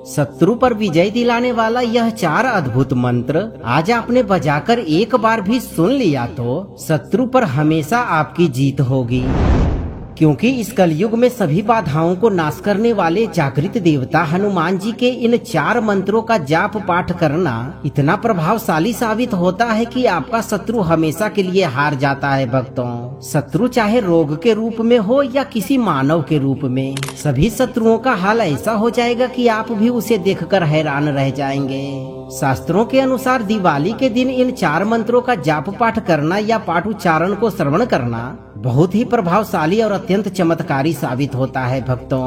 शत्रु पर विजय दिलाने वाला यह 4 अद्भुत मंत्र आज आपने बजाकर एक बार भी सुन लिया तो शत्रु पर हमेशा आपकी जीत होगी, क्योंकि इस कलयुग में सभी बाधाओं को नाश करने वाले जागृत देवता हनुमान जी के इन 4 मंत्रों का जाप पाठ करना इतना प्रभावशाली साबित होता है कि आपका शत्रु हमेशा के लिए हार जाता है। भक्तों, शत्रु चाहे रोग के रूप में हो या किसी मानव के रूप में, सभी शत्रुओं का हाल ऐसा हो जाएगा कि आप भी उसे देखकर हैरान रह जाएंगे। शास्त्रों के अनुसार दिवाली के दिन इन 4 मंत्रों का जाप पाठ करना या पाठ उच्चारण को श्रवण करना बहुत ही प्रभावशाली और अत्यंत चमत्कारी साबित होता है। भक्तों,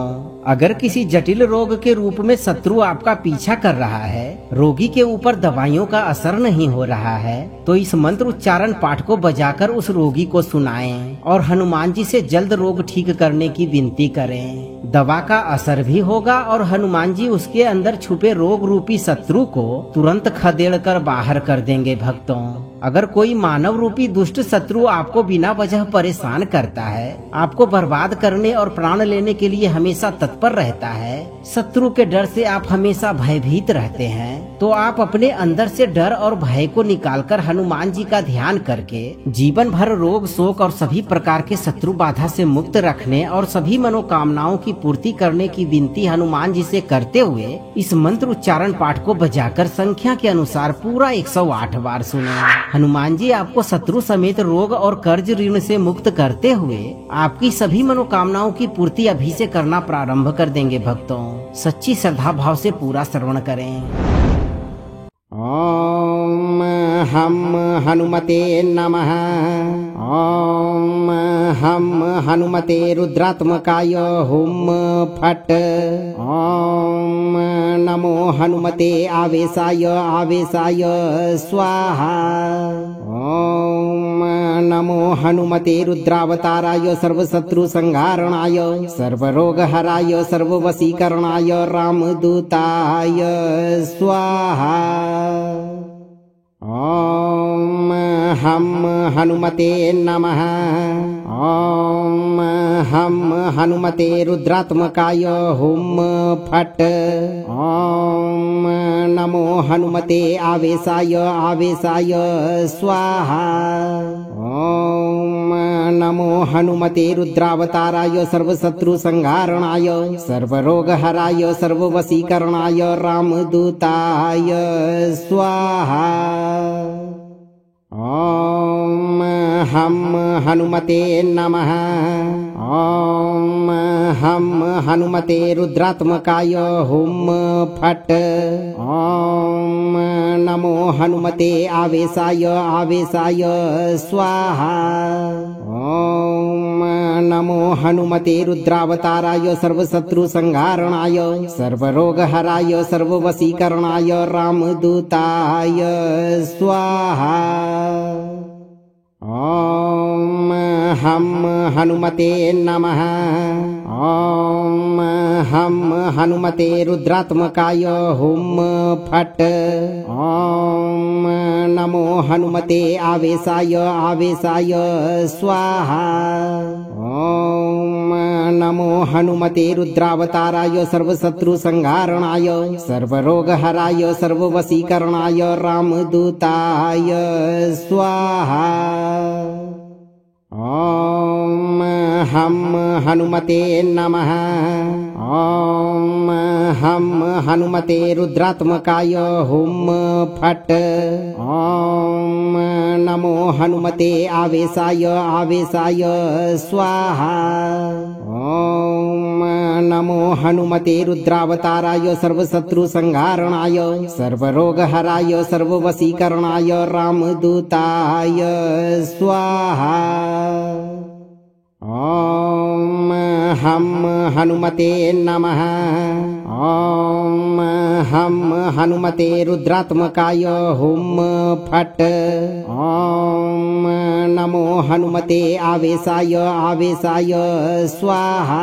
अगर किसी जटिल रोग के रूप में शत्रु आपका पीछा कर रहा है, रोगी के ऊपर दवाइयों का असर नहीं हो रहा है, तो इस मंत्र उच्चारण पाठ को बजाकर उस रोगी को सुनाएं और हनुमान जी से जल्द रोग ठीक करने की विनती करें। दवा का असर भी होगा और हनुमान जी उसके अंदर छुपे रोग रूपी शत्रु को तुरंत खदेड़ कर बाहर कर देंगे। भक्तों, अगर कोई मानव रूपी दुष्ट शत्रु आपको बिना वजह परेशान करता है, आपको बर्बाद करने और प्राण लेने के लिए हमेशा तत्पर रहता है, शत्रु के डर से आप हमेशा भयभीत रहते हैं, तो आप अपने अंदर से डर और भय को निकालकर हनुमान जी का ध्यान करके जीवन भर रोग शोक और सभी प्रकार के शत्रु बाधा से मुक्त रखने और सभी मनोकामनाओं की पूर्ति करने की विनती हनुमान जी से करते हुए इस मंत्र उच्चारण पाठ को बजाकर संख्या के अनुसार पूरा 108 बार सुने। हनुमान जी आपको शत्रु समेत रोग और कर्ज ऋण से मुक्त करते हुए आपकी सभी मनोकामनाओं की पूर्ति अभी से करना प्रारंभ कर देंगे। भक्तों, सच्ची श्रद्धा भाव से पूरा श्रवण करें। ओम हम हनुमते नमः। ओम हम हनुमते रुद्रात्मकाय हुम फट। ओम नमो हनुमते आवेशाय आवेशाय स्वाहा। ओम नमो हनुमते रुद्रावताराय सर्वशत्रु संहारणाय सर्वरोगहराय सर्ववशीकरणाय रामदूताय स्वाहा। ओम हम हनुमते नमः। ओम हम हनुमते रुद्रात्मकाय हुम फट। ओम नमो हनुमते आवेशाय आवेशाय स्वाहा। ओम नमो हनुमते रुद्रावताराय सर्वशत्रु संहारणाय सर्वरोगहराय सर्ववशीकरणाय रामदूताय स्वाहा। ओम हम हनुमते नमः। ओम हम हनुमते रुद्रात्मकाय हुम फट। ओम नमो हनुमते आवेशाय आवेशाय स्वाहा। ओम नमो हनुमते रुद्रावताराय सर्वशत्रु संहारणाय सर्वरोगहराय सर्ववशीकरणाय रामदूताय स्वाहा। ओम हम हनुमते नमः। ओम हम हनुमते रुद्रात्मकाय हुम फट। ओम नमो हनुमते आवेशाय आवेशाय स्वाहा। ओम नमो हनुमते रुद्रावताराय सर्वशत्रु संहारणाय सर्वरोगहराय सर्ववशीकरणाय रामदूताय स्वाहा। ओम हम हनुमते नमः। ओम हम हनुमते रुद्रात्मकाय हुम फट। ओम नमो हनुमते आवेशाय आवेशाय स्वाहा। ओम नमो हनुमते रुद्रावताराय सर्वशत्रु संहारणाय सर्वरोगहराय सर्ववशीकरणाय रामदूताय स्वाहा। ओम हम हनुमते नमः। ओम हम हनुमते रुद्रात्मकाय हुम फट। ओम नमो हनुमते आवेशाय आवेशाय स्वाहा।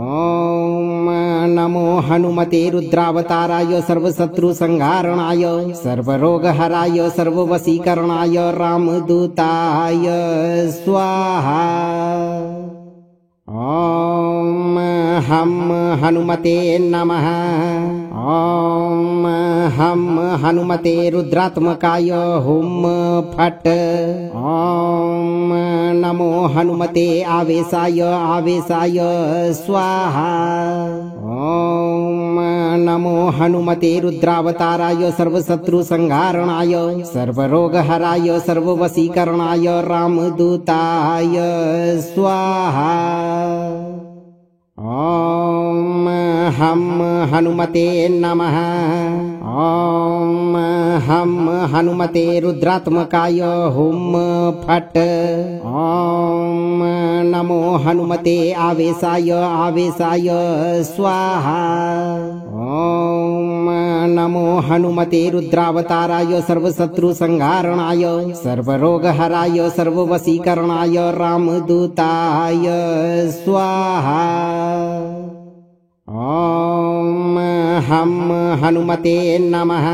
ओम नमो हनुमते रुद्रावताराय सर्वशत्रु संहारणाय सर्वरोगहराय सर्ववशीकरणाय रामदूताय स्वाहा। ओम हम हनुमते नमः। ॐ हम हनुमते रुद्रात्मकाय हुम फट्। ॐ नमो हनुमते आवेशाय आवेशाय स्वाहा। ॐ नमो हनुमते रुद्रावताराय सर्वशत्रु संहारणाय सर्वरोगहराय सर्ववशीकरणाय रामदूताय स्वाहा। ॐ हम हनुमते नमः। ॐ हम हनुमते रुद्रात्मकाय हुम फट्। ॐ नमो हनुमते आवेशाय आवेशाय स्वाहा। ॐ नमो हनुमते रुद्रावताराय सर्वशत्रु संहारणाय सर्वरोगहराय सर्ववशीकरणाय रामदूताय स्वाहा। ॐ हम हनुमते नमः।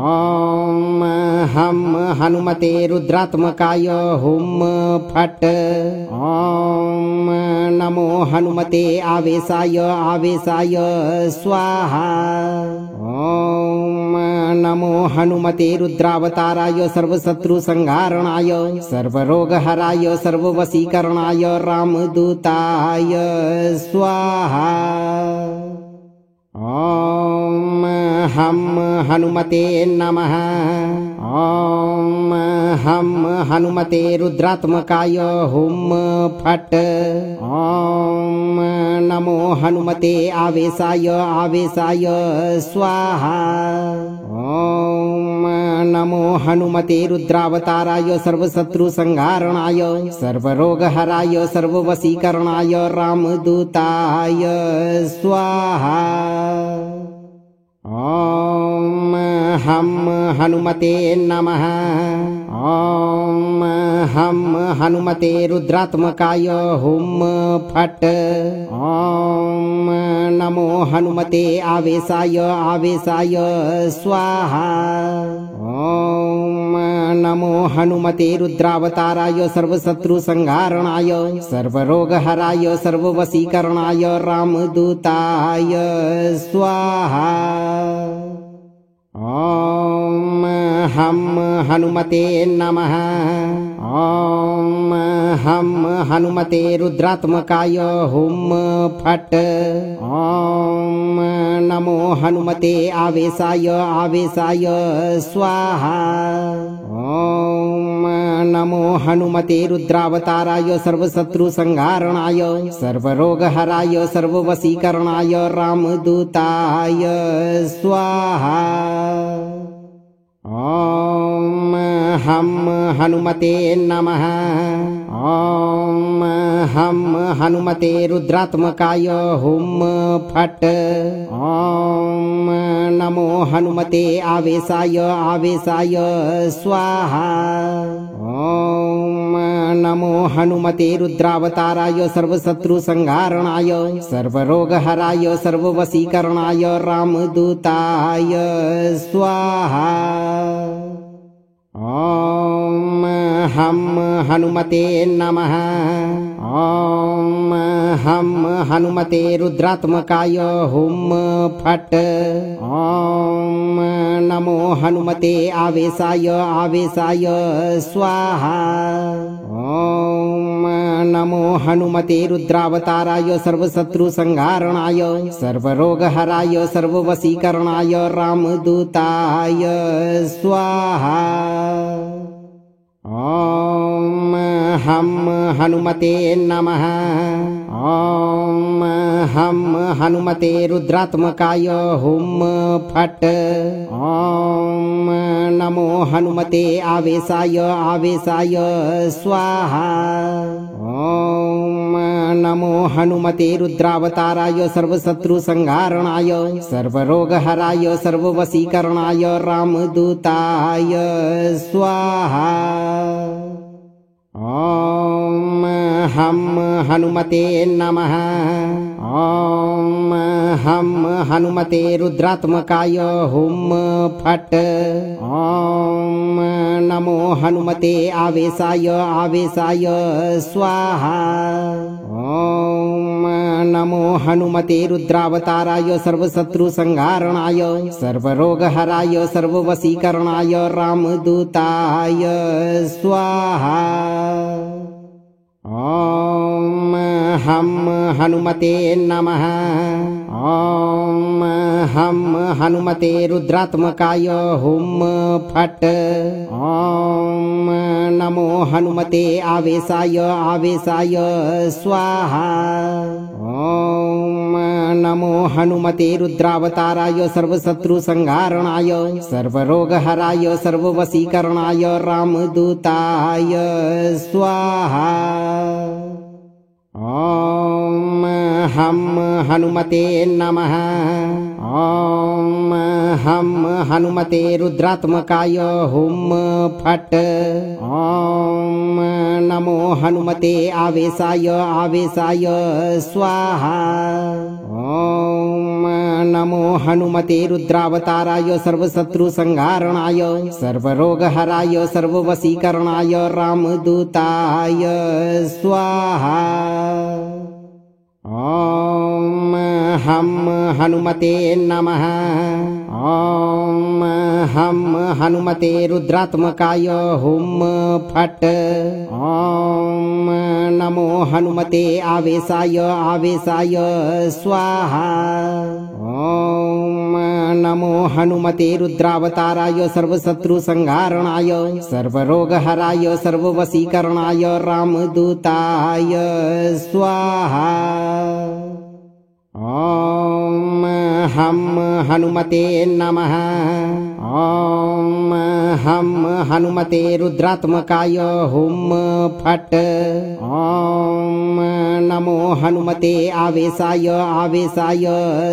ॐ हम हनुमते रुद्रात्मकाय हुम फट्। ॐ नमो हनुमते आवेशाय आवेशाय स्वाहा। ॐ नमो हनुमते रुद्रावताराय सर्वशत्रु संहारणाय सर्वरोगहराय सर्ववशीकरणाय रामदूताय स्वाहा। ॐ हम हनुमते नमः। ॐ हम हनुमते रुद्रात्मकाय हुम फट्। ॐ नमो हनुमते आवेशाय आवेशाय स्वाहा। ॐ नमो हनुमते रुद्रावताराय सर्वशत्रु संहारणाय सर्वरोगहराय सर्ववशीकरणाय रामदूताय स्वाहा। ॐ हम हनुमते नमः। ॐ हम हनुमते रुद्रात्मकाय हुम फट्। ॐ नमो हनुमते आवेशाय आवेशाय स्वाहा। ॐ नमो हनुमते रुद्रावताराय सर्वशत्रु संहारणाय सर्वरोगहराय सर्ववशीकरणाय रामदूताय स्वाहा। ॐ हम हनुमते नमः। ॐ हम हनुमते रुद्रात्मकाय हुम फट्। ॐ नमो हनुमते आवेशाय आवेशाय स्वाहा। ॐ नमो हनुमते रुद्रावताराय सर्वशत्रु संहारणाय सर्वरोगहराय सर्ववशीकरणाय रामदूताय स्वाहा। ॐ हम हनुमते नमः। ॐ हम हनुमते रुद्रात्मकाय हुम फट्। ॐ नमो हनुमते आवेशाय आवेशाय स्वाहा। ॐ नमो हनुमते रुद्रावताराय सर्वशत्रु संहारणाय सर्वरोगहराय सर्ववशीकरणाय रामदूताय स्वाहा। ॐ हम हनुमते नमः। ॐ हम हनुमते रुद्रात्मकाय हुम फट्। ॐ नमो हनुमते आवेशाय आवेशाय स्वाहा। ॐ नमो हनुमते रुद्रावताराय सर्वशत्रु संहारणाय सर्वरोगहराय सर्ववशीकरणाय रामदूताय स्वाहा। ॐ हम हनुमते नमः। ॐ हम हनुमते रुद्रात्मकाय हुम फट्। ॐ नमो हनुमते आवेशाय आवेशाय स्वाहा। ॐ नमो हनुमते रुद्रावताराय सर्वशत्रु संहारणाय सर्वरोगहराय सर्ववशीकरणाय रामदूताय स्वाहा। ॐ हम हनुमते नमः। ॐ हम हनुमते रुद्रात्मकाय हुम फट्। ॐ नमो हनुमते आवेशाय आवेशाय स्वाहा। ॐ नमो हनुमते रुद्रावताराय सर्वशत्रु संहारणाय सर्वरोगहराय सर्ववशीकरणाय रामदूताय स्वाहा। ॐ हम हनुमते नमः। ॐ हम हनुमते रुद्रात्मकाय हुम फट्। ॐ नमो हनुमते आवेशाय आवेशाय स्वाहा। ॐ नमो हनुमते रुद्रावताराय सर्वशत्रु संहारणाय सर्वरोगहराय सर्ववशीकरणाय रामदूताय स्वाहा। ॐ हम हनुमते नमः। ॐ हम हनुमते रुद्रात्मकाय हुम फट्। ॐ नमो हनुमते आवेशाय आवेशाय स्वाहा। ॐ नमो हनुमते रुद्रावताराय सर्वशत्रु संहारणाय सर्वरोगहराय सर्ववशीकरणाय रामदूताय स्वाहा। ॐ हम हनुमते नमः। ॐ हम हनुमते रुद्रात्मकाय हुम फट्। ॐ नमो हनुमते आवेशाय आवेशाय स्वाहा। ॐ नमो हनुमते रुद्रावताराय सर्वशत्रु संहारणाय सर्वरोगहराय सर्ववशीकरणाय रामदूताय स्वाहा। ॐ हम हनुमते नमः। ॐ हम हनुमते रुद्रात्मकाय हुम फट्। ॐ नमो हनुमते आवेशाय आवेशाय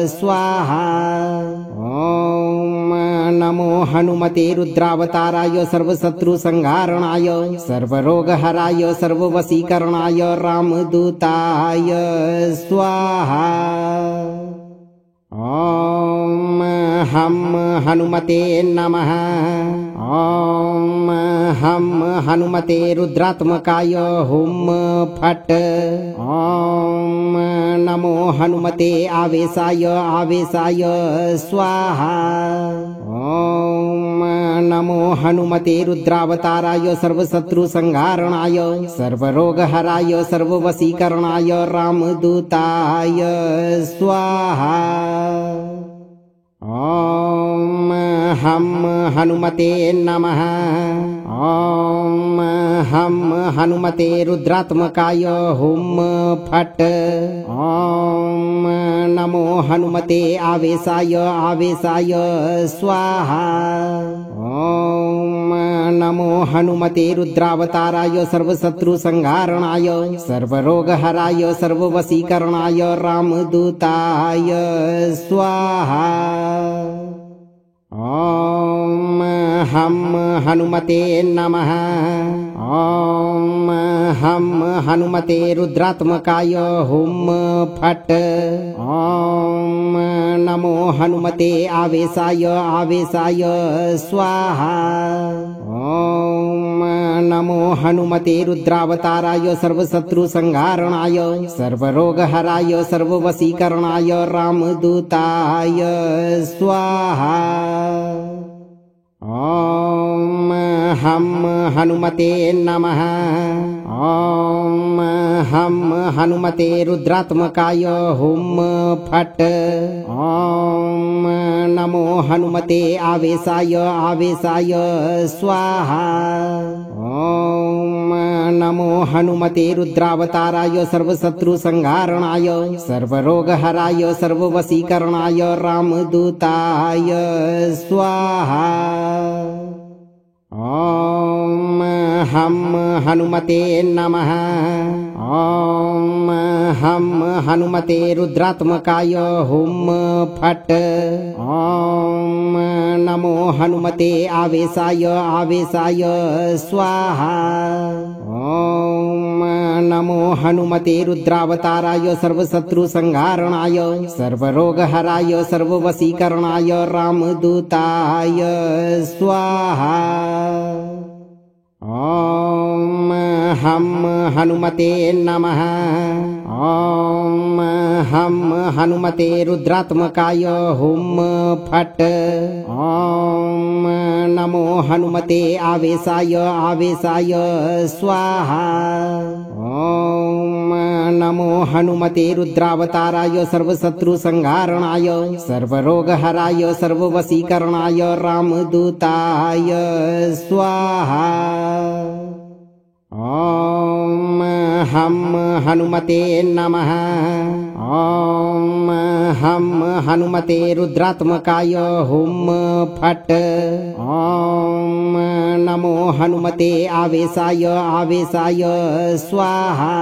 स्वाहा। ॐ नमो हनुमते रुद्रावताराय सर्वशत्रु संहारणाय सर्वरोगहराय सर्ववशीकरणाय रामदूताय स्वाहा। ॐ हम हनुमते नमः। ॐ हम हनुमते रुद्रात्मकाय हुम फट्। ॐ नमो हनुमते आवेशाय आवेशाय स्वाहा। ॐ नमो हनुमते रुद्रावताराय सर्वशत्रु संहारणाय सर्वरोगहराय सर्ववशीकरणाय रामदूताय स्वाहा। ॐ हम हनुमते नमः। ॐ हम हनुमते रुद्रात्मकाय हुम फट्। ॐ नमो हनुमते आवेशाय आवेशाय स्वाहा। ॐ नमो हनुमते रुद्रावताराय सर्वशत्रु संहारणाय सर्वरोगहराय सर्ववशीकरणाय रामदूताय स्वाहा। ॐ हम हनुमते नमः। ॐ हम हनुमते रुद्रात्मकाय हुम फट्। ॐ नमो हनुमते आवेशाय आवेशाय स्वाहा। ॐ नमो हनुमते रुद्रावताराय सर्वशत्रु संहारणाय सर्वरोगहराय सर्ववशीकरणाय रामदूताय स्वाहा। ॐ हम हनुमते नमः। ॐ हम हनुमते रुद्रात्मकाय हुम फट्। ॐ नमो हनुमते आवेशाय आवेशाय स्वाहा। ॐ नमो हनुमते रुद्रावताराय सर्वशत्रु संहारणाय सर्वरोगहराय सर्ववशीकरणाय रामदूताय स्वाहा। ॐ हम हनुमते नमः। ॐ हम हनुमते रुद्रात्मकाय हुम फट्। ॐ नमो हनुमते आवेशाय आवेशाय स्वाहा। ॐ नमो हनुमते रुद्रावताराय सर्वशत्रुसंहारणाय सर्वरोगहराय सर्ववशीकरणाय रामदूताय स्वाहा। ॐ हम हनुमते नमः। ॐ हम हनुमते रुद्रात्मकाय हुम फट्। ॐ नमो हनुमते आवेशाय आवेशाय स्वाहा। ॐ नमो हनुमते रुद्रावताराय सर्वशत्रुसंहारणाय सर्वरोगहराय सर्ववशीकरणाय रामदूताय स्वाहा। ॐ हम हनुमते नमः। ॐ हम हनुमते रुद्रात्मकाय हुम फट्। ॐ नमो हनुमते आवेशाय आवेशाय स्वाहा।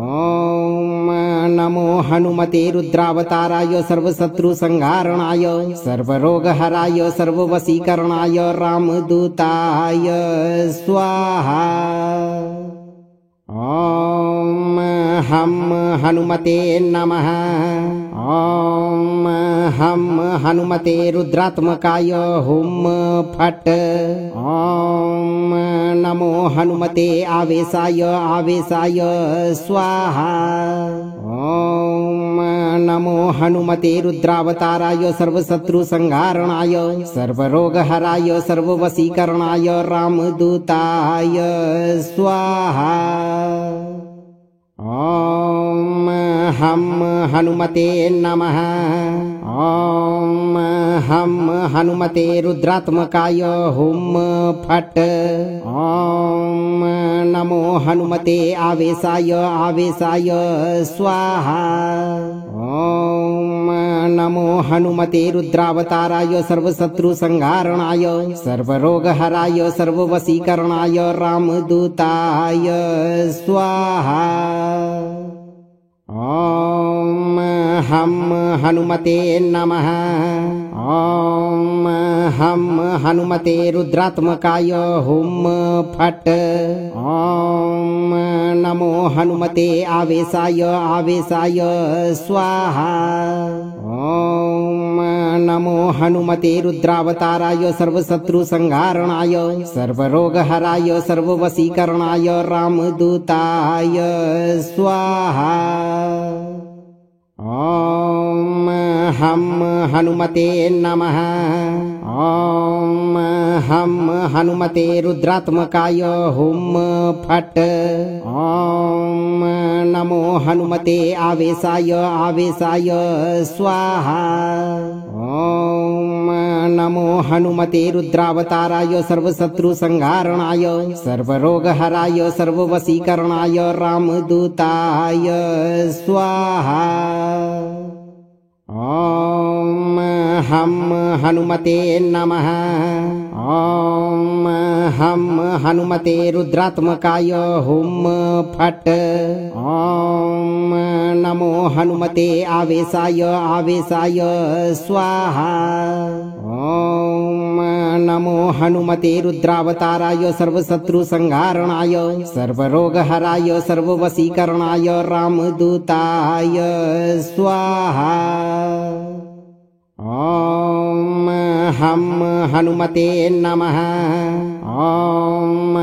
ॐ नमो हनुमते रुद्रावताराय सर्वशत्रुसंहारणाय सर्वरोगहराय सर्ववशीकरणाय रामदूताय स्वाहा। ॐ हम हनुमते नमः। ॐ हम हनुमते रुद्रात्मकाय हुम फट्। ॐ नमो हनुमते आवेशाय आवेशाय स्वाहा। ॐ नमो हनुमते रुद्रावताराय सर्वशत्रुसंहारणाय सर्वरोगहराय सर्ववशीकरणाय रामदूताय स्वाहा। ॐ हम हनुमते नमः। ॐ हम हनुमते रुद्रात्मकाय हुम फट्। ॐ नमो हनुमते आवेशाय आवेशाय स्वाहा। ॐ नमो हनुमते रुद्रावताराय सर्वशत्रुसंहारणाय सर्वरोगहराय सर्ववशीकरणाय रामदूताय स्वाहा। ॐ हम हनुमते नमः। ॐ हम हनुमते रुद्रात्मकाय हुम फट्। ॐ नमो हनुमते आवेशाय आवेशाय स्वाहा। ॐ नमो हनुमते रुद्रावताराय सर्वशत्रुसंहारणाय सर्वरोगहराय सर्ववशीकरणाय रामदूताय स्वाहा। ॐ हम हनुमते नमः। ॐ हम हनुमते रुद्रात्मकाय हुम फट्। ॐ नमो हनुमते आवेशाय आवेशाय स्वाहा। ॐ नमो हनुमते रुद्रावताराय सर्वशत्रुसंहारणाय सर्वरोगहराय सर्ववशीकरणाय रामदूताय स्वाहा। ॐ हम हनुमते नमः। ॐ हम हनुमते रुद्रात्मकाय हुम फट्। ॐ नमो हनुमते आवेशाय आवेशाय स्वाहा। ॐ नमो हनुमते रुद्रावताराय सर्वशत्रुसंहारणाय सर्वरोगहराय सर्ववशीकरणाय रामदूताय स्वाहा। ॐ हम हनुमते नमः। ॐ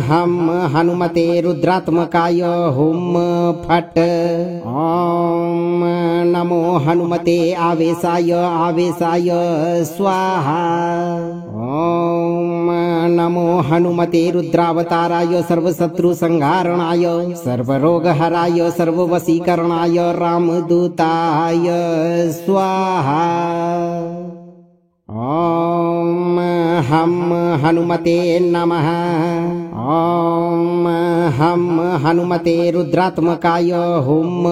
हम हनुमते रुद्रात्मकाय हुम फट्। ॐ नमो हनुमते आवेशाय आवेशाय स्वाहा। ॐ नमो हनुमते रुद्रावताराय सर्वशत्रुसंहारणाय सर्वरोगहराय सर्ववशीकरणाय रामदूताय स्वाहा। ॐ हम हनुमते नमः। ॐ हम हनुमते रुद्रात्मकाय हुम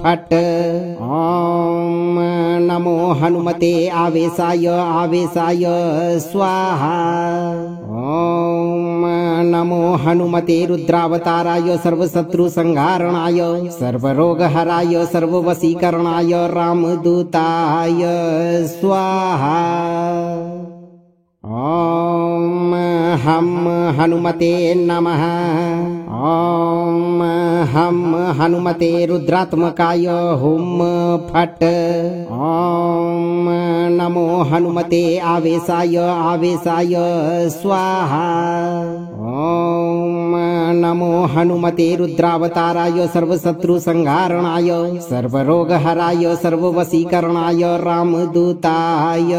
फट्। ॐ नमो हनुमते आवेशाय आवेशाय स्वाहा। ॐ नमो हनुमते रुद्रावताराय सर्वशत्रुसंहारणाय सर्वरोगहराय सर्ववशीकरणाय रामदूताय स्वाहा। हम हनुमते नमः। ॐ हम हनुमते रुद्रात्मकाय हुम फट्। ॐ नमो हनुमते आवेशाय आवेशाय स्वाहा। ॐ नमो हनुमते रुद्रावताराय सर्वशत्रु संहारणाय सर्वरोगहराय सर्ववशीकरणाय रामदूताय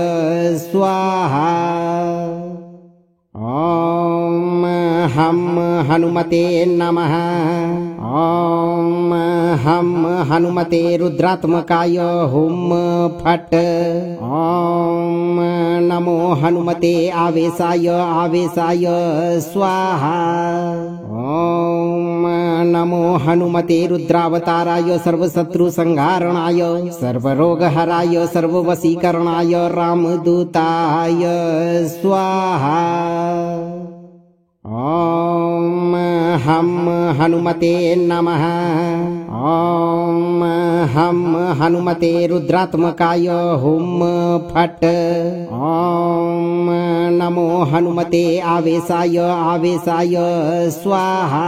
स्वाहा। ॐ हम हनुमते नमः। ॐ हम हनुमते रुद्रात्मकाय हुम फट्। ॐ नमो हनुमते आवेशाय आवेशाय स्वाहा। ॐ नमो हनुमते रुद्रावताराय सर्वशत्रु संहारणाय सर्वरोगहराय सर्ववशीकरणाय रामदूताय स्वाहा। ॐ हम हनुमते नमः। ॐ हम हनुमते रुद्रात्मकाय हुम फट्। ॐ नमो हनुमते आवेशाय आवेशाय स्वाहा।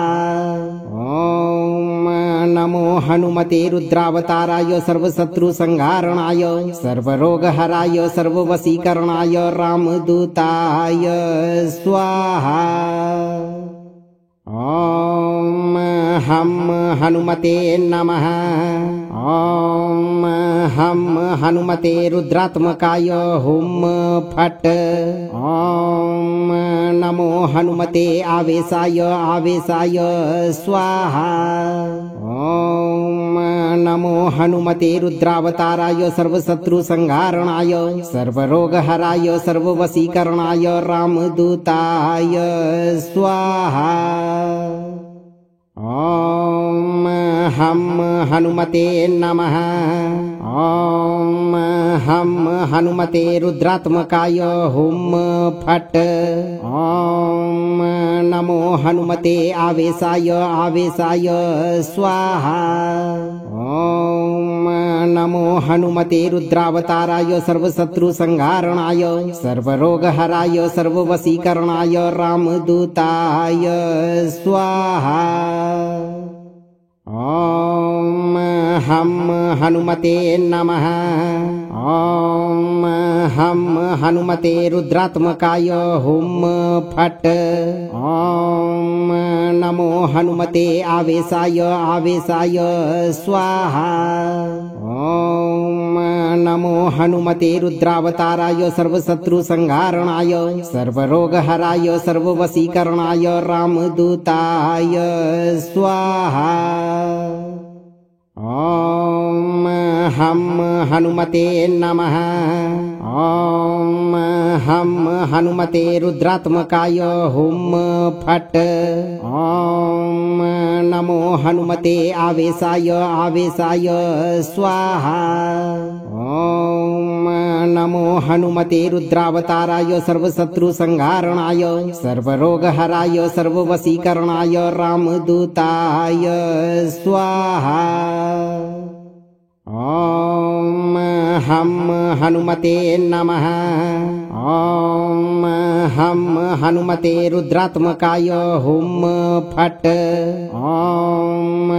ॐ नमो हनुमते रुद्रावताराय सर्वशत्रु संहारणाय सर्वरोगहराय सर्ववशीकरणाय रामदूताय स्वाहा। ॐ हम हनुमते नमः। ॐ हम हनुमते रुद्रात्मकाय हुम फट्। ॐ नमो हनुमते आवेशाय आवेशाय स्वाहा। ॐ नमो हनुमते रुद्रावताराय सर्वशत्रु संहारणाय सर्वरोगहराय सर्ववशीकरणाय रामदूताय स्वाहा। ॐ हम हनुमते नमः। ॐ हम हनुमते रुद्रात्मकाय हुम फट्। ॐ नमो हनुमते आवेशाय आवेशाय स्वाहा। ॐ नमो हनुमते रुद्रावताराय सर्वशत्रु संहारणाय सर्वरोगहराय सर्ववशीकरणाय रामदूताय स्वाहा। ॐ हम हनुमते नमः। ॐ हम हनुमते रुद्रात्मकाय हुम फट्। ॐ नमो हनुमते आवेशाय आवेशाय स्वाहा। ॐ नमो हनुमते रुद्रावताराय सर्वशत्रु संहारणाय सर्वरोगहराय सर्ववशीकरणाय रामदूताय स्वाहा। ॐ हम हनुमते नमः। ॐ हम हनुमते रुद्रात्मकाय हुम फट्। ॐ नमो हनुमते आवेशाय आवेशाय स्वाहा। ॐ नमो हनुमते रुद्रावताराय सर्वशत्रु संहारणाय सर्वरोगहराय सर्ववशीकरणाय रामदूताय स्वाहा। ॐ हम हनुमते नमः। ॐ हम हनुमते रुद्रात्मकाय हुम फट्। ॐ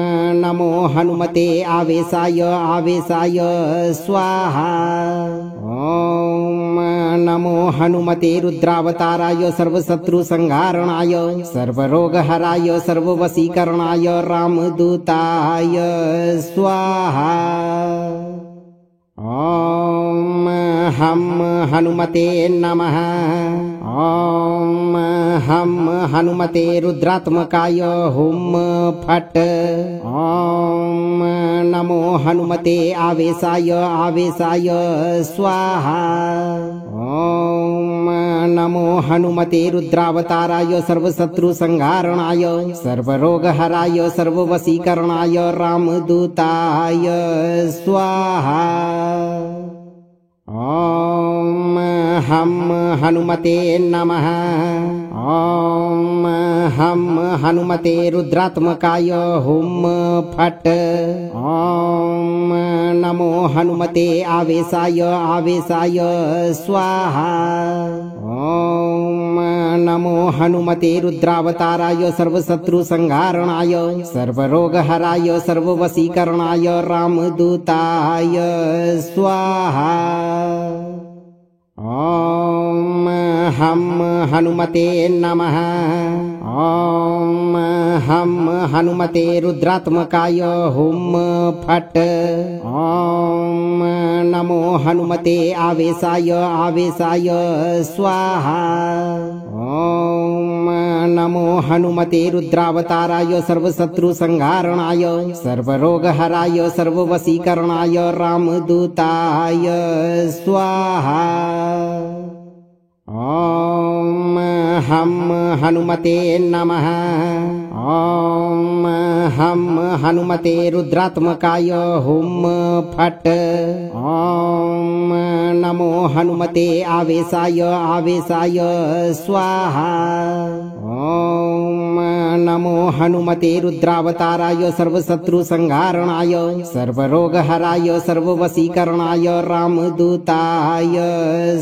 नमो हनुमते आवेशाय आवेशाय स्वाहा। ॐ नमो हनुमते रुद्रावताराय सर्वशत्रु संहारणाय सर्वरोगहराय सर्ववशीकरणाय रामदूताय स्वाहा। ॐ हम हनुमते नमः। ॐ हम हनुमते रुद्रात्मकाय हुम फट्। ॐ नमो हनुमते आवेशाय आवेशाय स्वाहा। ॐ नमो हनुमते रुद्रावताराय सर्वशत्रु संहारणाय सर्वरोगहराय सर्ववशीकरणाय रामदूताय स्वाहा। ॐ हम हनुमते नमः। ॐ हम हनुमते रुद्रात्मकाय हुम फट्। ॐ नमो हनुमते आवेशाय आवेशाय स्वाहा। ॐ नमो हनुमते रुद्रावताराय सर्वशत्रु संहारणाय सर्वरोगहराय सर्ववशीकरणाय रामदूताय स्वाहा। ॐ हम हनुमते नमः। ॐ हम हनुमते रुद्रात्मकाय हुम फट्। ॐ नमो हनुमते आवेशाय आवेशाय स्वाहा। ॐ नमो हनुमते रुद्रावताराय सर्वशत्रु संहारणाय सर्वरोगहराय सर्ववशीकरणाय रामदूताय स्वाहा। ॐ हम हनुमते नमः। ॐ हम हनुमते रुद्रात्मकाय हुम फट्। ॐ नमो हनुमते आवेशाय आवेशाय स्वाहा। ॐ नमो हनुमते रुद्रावताराय सर्वशत्रु संहारणाय सर्वरोगहराय सर्ववशीकरणाय रामदूताय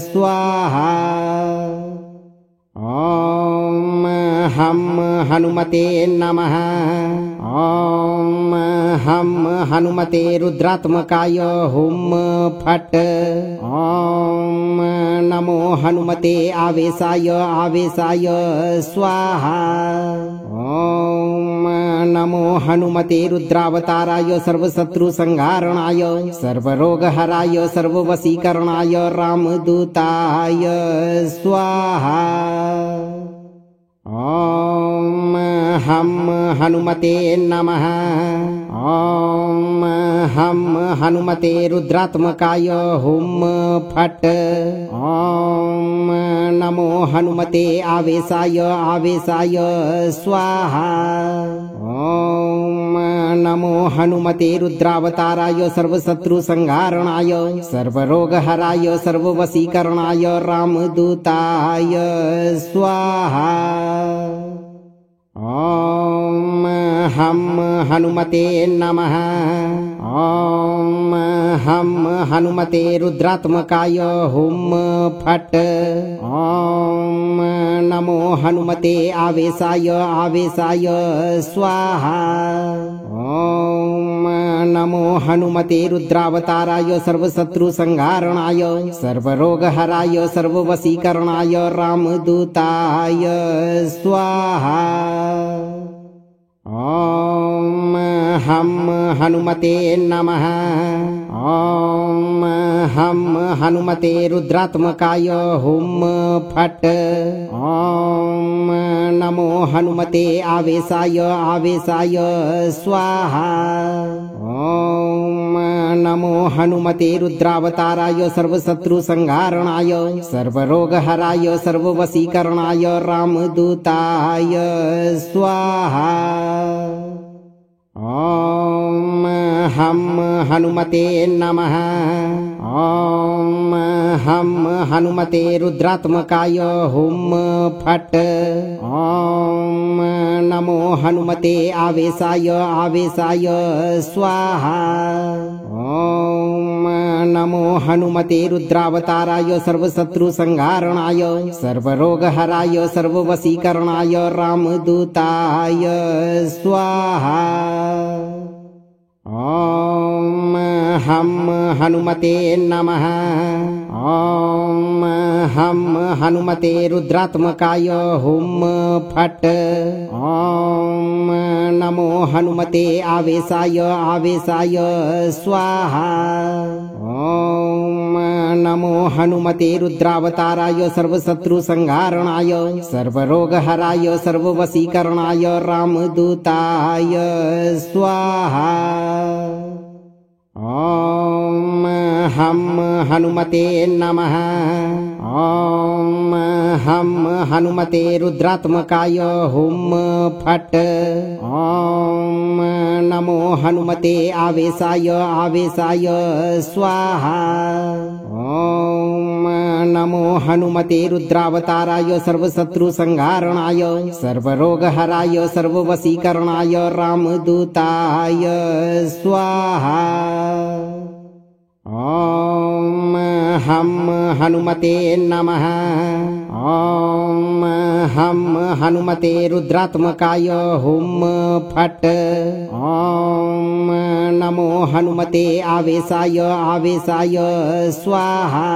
स्वाहा। ॐ हम हनुमते नमः। ॐ हम हनुमते रुद्रात्मकाय हुम फट्। ॐ नमो हनुमते आवेशाय आवेशाय स्वाहा। ॐ नमो हनुमते रुद्रावताराय सर्वशत्रु संहारणाय सर्वरोगहराय सर्ववशीकरणाय रामदूताय स्वाहा। ॐ हम हनुमते नमः। ॐ हम हनुमते रुद्रात्मकाय हुम फट्। ॐ नमो हनुमते आवेशाय आवेशाय स्वाहा। ॐ नमो हनुमते रुद्रावताराय सर्वशत्रु संहारणाय सर्वरोगहराय सर्ववशीकरणाय रामदूताय स्वाहा। ॐ हम हनुमते नमः। ॐ हम हनुमते रुद्रात्मकाय हुम फट्। ॐ नमो हनुमते आवेशाय आवेशाय स्वाहा। ॐ नमो हनुमते रुद्रावताराय सर्वशत्रु संहारणाय सर्वरोगहराय सर्ववशीकरणाय रामदूताय स्वाहा। ॐ हम हनुमते नमः। ॐ हम हनुमते रुद्रात्मकाय हुम फट्। ॐ नमो हनुमते आवेशाय आवेशाय स्वाहा। ॐ नमो हनुमते रुद्रावताराय सर्वशत्रु संहारणाय सर्वरोगहराय सर्ववशीकरणाय रामदूताय स्वाहा। ॐ हम हनुमते नमः। ॐ हम हनुमते रुद्रात्मकाय हुम फट्। ॐ नमो हनुमते आवेशाय आवेशाय स्वाहा। ॐ नमो हनुमते रुद्रावताराय सर्वशत्रु संहारणाय सर्वरोगहराय सर्ववशीकरणाय रामदूताय स्वाहा। ॐ हम हनुमते नमः। ॐ हम हनुमते रुद्रात्मकाय हुम फट्। ॐ नमो हनुमते आवेशाय आवेशाय स्वाहा। ॐ नमो हनुमते रुद्रावताराय सर्वशत्रु संहारणाय सर्वरोगहराय सर्ववशीकरणाय रामदूताय स्वाहा। ॐ हम हनुमते नमः। ॐ हम हनुमते रुद्रात्मकाय हुम फट्। ॐ नमो हनुमते आवेशाय आवेशाय स्वाहा। ॐ नमो हनुमते रुद्रावताराय सर्वशत्रुसंहारणाय सर्वरोगहराय सर्ववशीकरणाय रामदूताय स्वाहा। ॐ हम हनुमते नमः। ॐ हम हनुमते रुद्रात्मकाय हुम फट्। ॐ नमो हनुमते आवेशाय आवेशाय स्वाहा।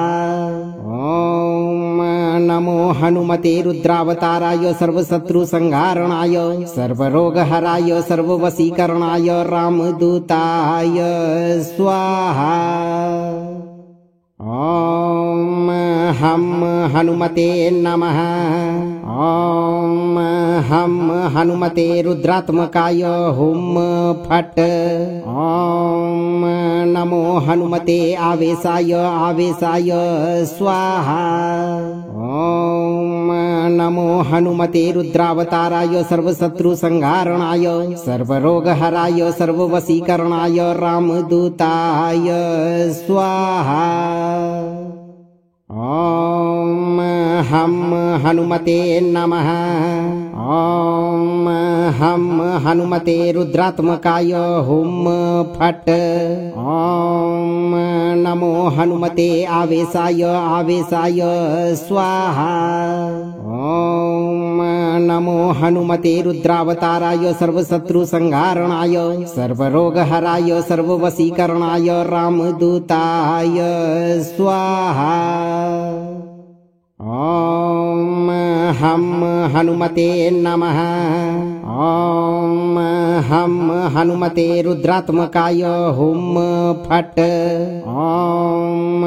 ॐ नमो हनुमते रुद्रावताराय सर्वशत्रुसंहारणाय सर्वरोगहराय सर्ववशीकरणाय रामदूताय स्वाहा। ॐ हम हनुमते नमः। ॐ हम हनुमते रुद्रात्मकाय हुम फट्। ॐ नमो हनुमते आवेशाय आवेशाय स्वाहा। ॐ नमो हनुमते रुद्रावताराय सर्वशत्रुसंहारणाय सर्वरोगहराय सर्ववशीकरणाय रामदूताय स्वाहा। ॐ हम हनुमते नमः। ॐ हम हनुमते रुद्रात्मकाय हुम फट्। ॐ नमो हनुमते आवेशाय आवेशाय स्वाहा। ॐ नमो हनुमते रुद्रावताराय सर्वशत्रुसंहारणाय सर्वरोगहराय सर्ववशीकरणाय रामदूताय स्वाहा। ॐ हम हनुमते नमः। ॐ हम हनुमते रुद्रात्मकाय हुम फट्। ॐ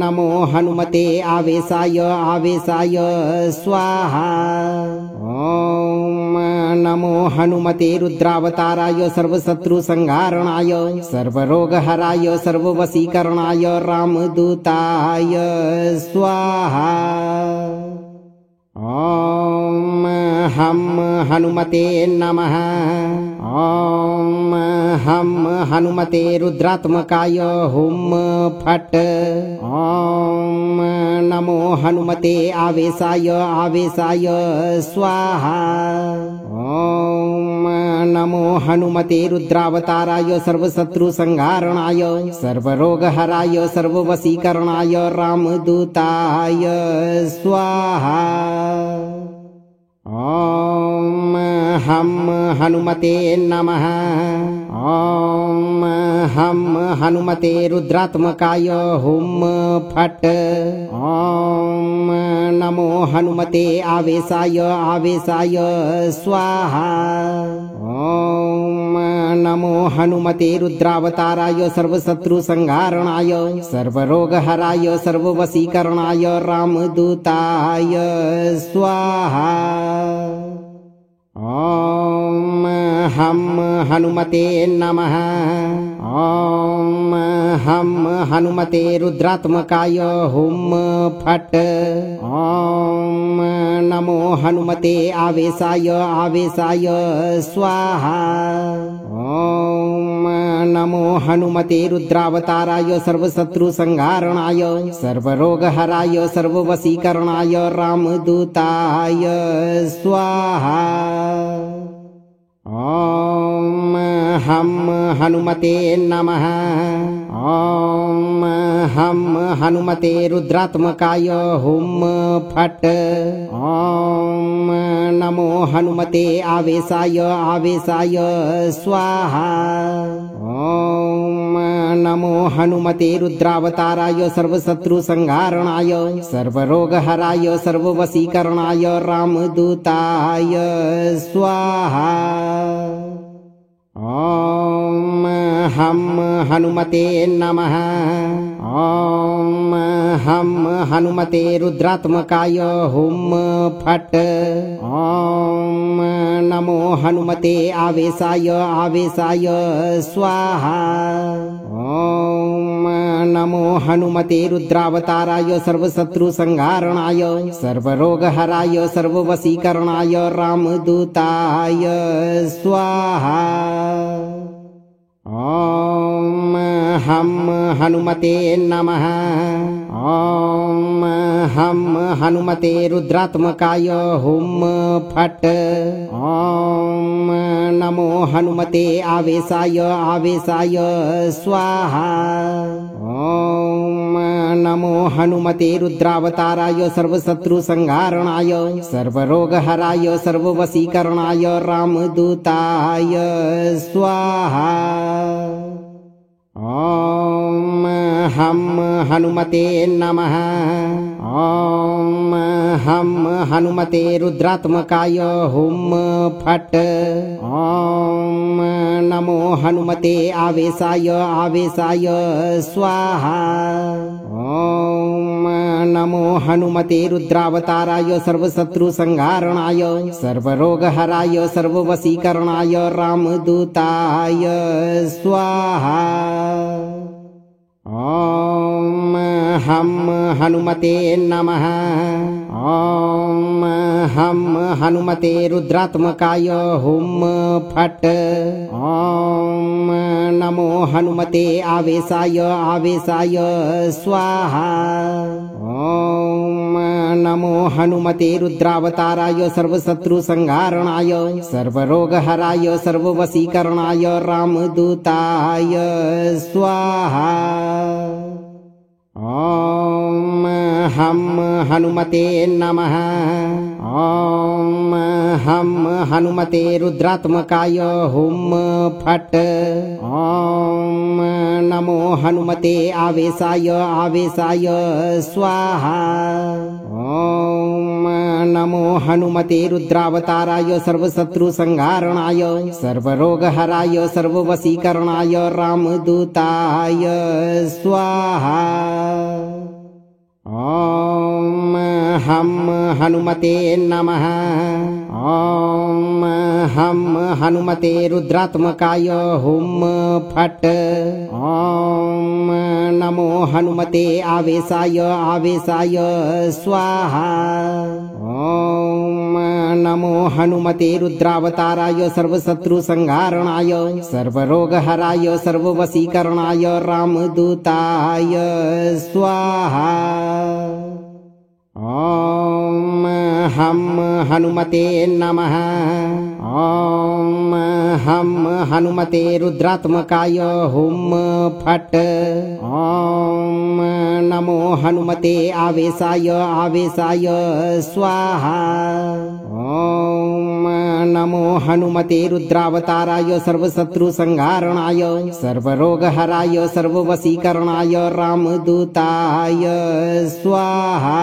नमो हनुमते आवेशाय आवेशाय स्वाहा। ॐ नमो हनुमते रुद्रावताराय सर्वशत्रुसंहारणाय सर्वरोगहराय सर्ववशीकरणाय रामदूताय स्वाहा। ॐ हम हनुमते नमः। ॐ हम हनुमते रुद्रात्मकाय हुम फट्। ॐ नमो हनुमते आवेशाय आवेशाय स्वाहा। ॐ नमो हनुमते रुद्रावताराय सर्वशत्रुसंहारणाय सर्वरोगहराय सर्ववशीकरणाय रामदूताय स्वाहा। ॐ हम हनुमते नमः। ॐ हम हनुमते रुद्रात्मकाय हुम फट्। ॐ नमो हनुमते आवेशाय आवेशाय स्वाहा। ॐ नमो हनुमते रुद्रावताराय सर्वशत्रुसंहारणाय सर्वरोगहराय सर्ववशीकरणाय रामदूताय स्वाहा। ॐ हम हनुमते नमः। ॐ हम हनुमते रुद्रात्मकाय हुम फट्। ॐ नमो हनुमते आवेशाय आवेशाय स्वाहा। ॐ नमो हनुमते रुद्रावताराय सर्वशत्रुसंहारणाय सर्वरोगहराय सर्ववशीकरणाय रामदूताय स्वाहा। ॐ हम हनुमते नमः। ॐ हम हनुमते रुद्रात्मकाय हुम फट्। ॐ नमो हनुमते आवेशाय आवेशाय स्वाहा। ॐ नमो हनुमते रुद्रावताराय सर्वशत्रुसंहारणाय सर्वरोगहराय सर्ववशीकरणाय रामदूताय स्वाहा। ॐ हम हनुमते नमः। ॐ हम हनुमते रुद्रात्मकाय हुम फट्। ॐ नमो हनुमते आवेशाय आवेशाय स्वाहा। ॐ नमो हनुमते रुद्रावताराय सर्वशत्रुसंहारणाय सर्वरोगहराय सर्ववशीकरणाय रामदूताय स्वाहा। ॐ हम हनुमते नमः। ॐ हम हनुमते रुद्रात्मकाय हुम फट। ओम नमो हनुमते आवेशाय आवेशाय स्वाहा। ओम नमो हनुमते रुद्रावताराय सर्वशत्रु संहारणाय सर्वरोगहराय सर्ववशीकरणाय रामदूताय स्वाहा। ओम हम हनुमते नमः। ओम हम हनुमते रुद्रात्मकाय हुम फट। ओम नमो हनुमते आवेशाय आवेशाय स्वाहा। ओम नमो हनुमते रुद्रावताराय सर्वशत्रु संहारणाय सर्वरोगहराय सर्ववशीकरणाय रामदूताय स्वाहा। ओम हम हनुमते नमः। ओम हम हनुमते रुद्रात्मकाय हुम फट। ओम नमो हनुमते आवेशाय आवेशाय स्वाहा। ओम नमो हनुमते रुद्रावताराय सर्वशत्रु संहारणाय सर्वरोगहराय सर्ववशीकरणाय रामदूताय स्वाहा। ओम हम हनुमते नमः। ओम हम हनुमते रुद्रात्मकाय हुम फट। ओम नमो हनुमते आवेशाय आवेशाय स्वाहा। ओम नमो हनुमते रुद्रावताराय सर्वशत्रु संहारणाय सर्वरोगहराय सर्ववशीकरणाय रामदूताय स्वाहा। ओम हम हनुमते नमः। ओम हम हनुमते रुद्रात्मकाय हुम फट। ओम नमो हनुमते आवेशाय आवेशाय स्वाहा। ओम नमो हनुमते रुद्रावताराय सर्वशत्रु संहारणाय सर्वरोगहराय सर्ववशीकरणाय रामदूताय स्वाहा। ओम हम हनुमते नमः। ओम हम हनुमते रुद्रात्मकाय हुम फट। ओम नमो हनुमते आवेशाय आवेशाय स्वाहा। ओम नमो हनुमते रुद्रावताराय सर्वशत्रु संहारणाय सर्वरोगहराय सर्ववशीकरणाय रामदूताय स्वाहा।